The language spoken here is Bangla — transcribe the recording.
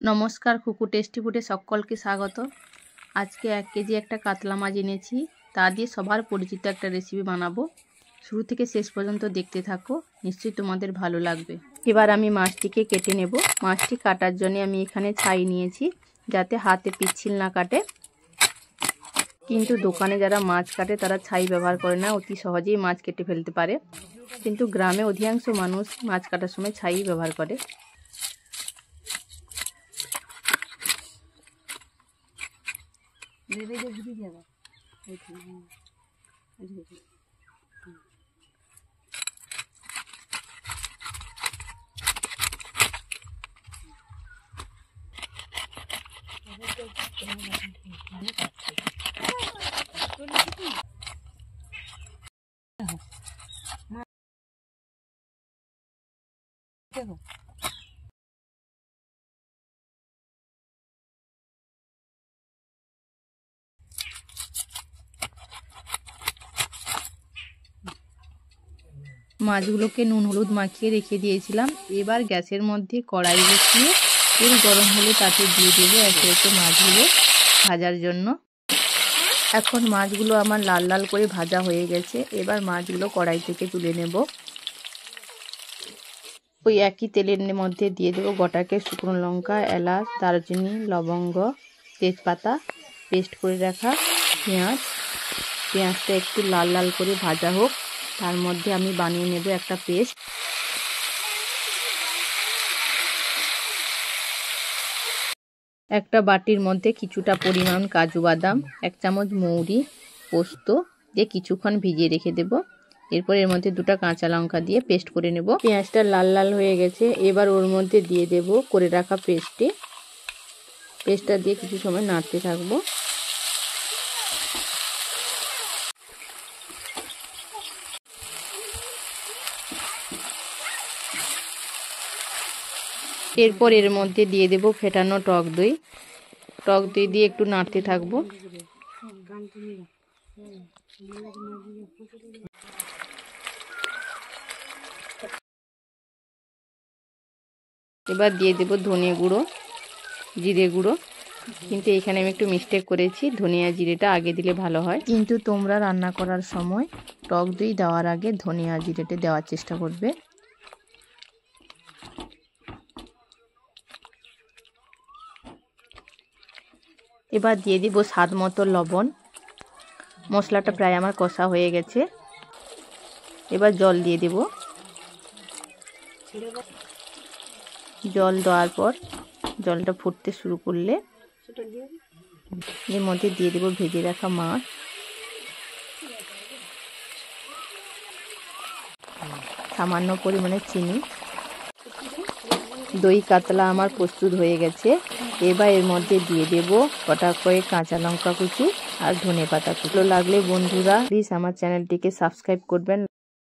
নমস্কার, কুকু টেস্টি ফুডে সকলকে স্বাগত। আজকে 1 কেজি একটা কাতলা মাছ এনেছি, তা দিয়ে সবার পরিচিত একটা রেসিপি বানাবো। শুরু থেকে শেষ পর্যন্ত দেখতে থাকো, নিশ্চয়ই তোমাদের ভালো লাগবে। এবার আমি মাছটিকে কেটে নেব। মাছটি কাটার জন্য আমি এখানে ছাই নিয়েছি, যাতে হাতে পিচ্ছিল না কাটে। কিন্তু দোকানে যারা মাছ কাটে তারা ছাই ব্যবহার করে না, অতি সহজেই মাছ কেটে ফেলতে পারে। কিন্তু গ্রামে অধিকাংশ মানুষ মাছ কাটার সময় ছাই ব্যবহার করে। মাছগুলোকে নুন হলুদ মাখিয়ে রেখে দিয়েছিলাম। এবার গ্যাসের মধ্যে কড়াই বসিয়ে তেল গরম হলে তাতে দিয়ে দেবো একে একে মাছগুলো ভাজার জন্য। এখন মাছগুলো আমার লাল লাল করে ভাজা হয়ে গেছে। এবার মাছগুলো কড়াই থেকে তুলে নেব। ওই একই তেলের মধ্যে দিয়ে দেবো গোটাকে শুকনো লঙ্কা, এলাচ, দারচিনি, লবঙ্গ, তেজপাতা, পেস্ট করে রাখা পেঁয়াজটা একটু লাল লাল করে ভাজা হোক। তার মধ্যে আমি বানিয়ে নেব একটা পেস্ট। একটা বাটির মধ্যে কিছুটা পরিমাণ কাজু বাদাম, 1 চামচ মৌরি, পোস্ত দিয়ে কিছুক্ষণ ভিজিয়ে রেখে দেব। এরপর এর মধ্যে 2টা কাঁচা লঙ্কা দিয়ে পেস্ট করে নেব। পেঁয়াজটা লাল লাল হয়ে গেছে, এবার ওর মধ্যে দিয়ে দেব করে রাখা পেস্টটা দিয়ে কিছু সময় নাড়তে থাকবো। এরপর এর মধ্যে দিয়ে দেব ফেটানো টক দই দিয়ে একটু নাড়তে থাকবো। এবার দিয়ে দেব ধনে গুঁড়ো, জিরে গুঁড়ো। কিন্তু এখানে আমি একটু মিস্টেক করেছি, ধনিয়া জিরেটা আগে দিলে ভালো হয়। কিন্তু তোমরা রান্না করার সময় টক দই দেওয়ার আগে ধনিয়া জিরেটা দেওয়ার চেষ্টা করবে। এবার দিয়ে দিব স্বাদ মতো লবণ। মশলাটা প্রায় আমার কষা হয়ে গেছে। এবার জল দিয়ে দেব। জল দেওয়ার পর জলটা ফুটতে শুরু করলে এর মধ্যে দিয়ে দেব ভেজে রাখা মাছ, সামান্য পরিমাণে চিনি। দই কাতলা আমার প্রস্তুত হয়ে গেছে। এবার এর মধ্যে দিয়ে দেব কটা কয়েক কাঁচা লঙ্কা কুচি আর ধনেপাতা কুচি। লাগলে বন্ধুরা প্লিজ আমার চ্যানেলটিকে সাবস্ক্রাইব করবেন।